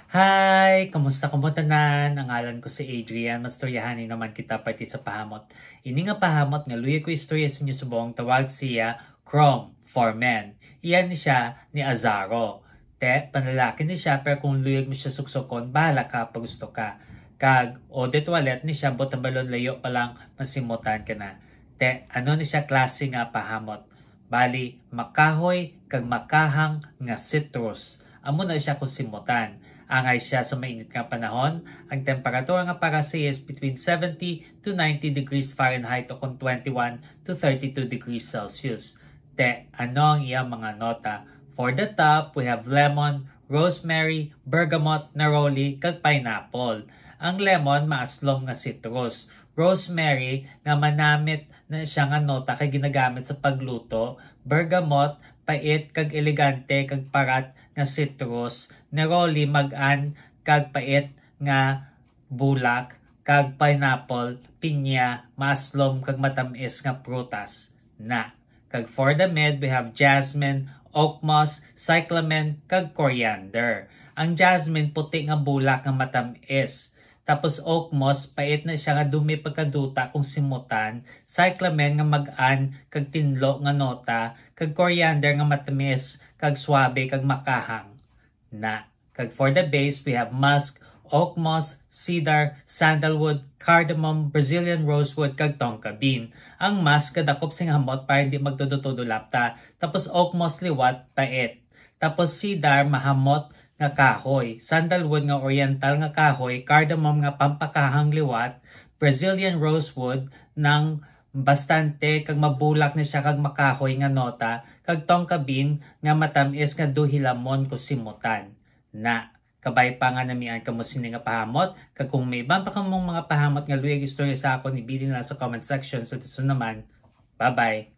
Hi! Kamusta tanan? Ang ngalan ko si Adrian. Mastoryahanin naman kita pati sa pahamot. Ini nga pahamot nga luya ko istorya sa inyo subong tawag siya Chrome for Men. Iyan ni siya ni Azaro. Panlalaki ni siya pero kung luyag mo siya suksokon, bahala ka pag gusto ka. Kag o de toilet ni siya bot balon layo pa lang masimutan ka na. Ano ni siya klase nga pahamot? Bali, makahoy kag makahang nga citrus. Amo na siya kung simutan. Angay siya sa mainit nga panahon. Ang temperatura nga para siya is between 70 to 90 degrees Fahrenheit o kung 21 to 32 degrees Celsius. Ano ang iyang mga nota? For the top, we have lemon, rosemary, bergamot, neroli, kag pineapple. Ang lemon, maaslom nga citrus. Rosemary, nga manamit na siya nga nota kay ginagamit sa pagluto. Bergamot, pait kag elegante kag parat nga citrus. Neroli, mag-an kag pait nga bulak. Kag pineapple, pinya, maaslom kag matamis nga prutas. Kag for the mid, we have jasmine, oak moss, cyclamen, kag coriander. Ang jasmine, puti nga bulak nga matamis. Tapos oak moss, pait na siya nga dumi pagkaduta kung simutan. Cyclamen nga mag-an, kag tinlo nga nota. Kag coriander nga matamis, kag swabe, kag makahang. Kag for the base, we have musk, oak moss, cedar, sandalwood, cardamom, Brazilian rosewood, kag tonka bean. Ang musk kadakop sing hamot para hindi magtudutudo-lapta. Tapos oak moss liwat, pait. Tapos cedar mahamot nga kahoy, sandalwood nga oriental nga kahoy, cardamom nga pampakahang liwat, Brazilian rosewood ng bastante kag mabulak na siya kag makahoy nga nota, kag tonka bean nga matamis nga duhilamon ko simutan. Kabay pa nga namian kamo sini nga pahamot. Kag kung may ibang pa kamong mga pahamot nga luyag istorya sa akon, ibili na sa comment section. So naman, bye-bye!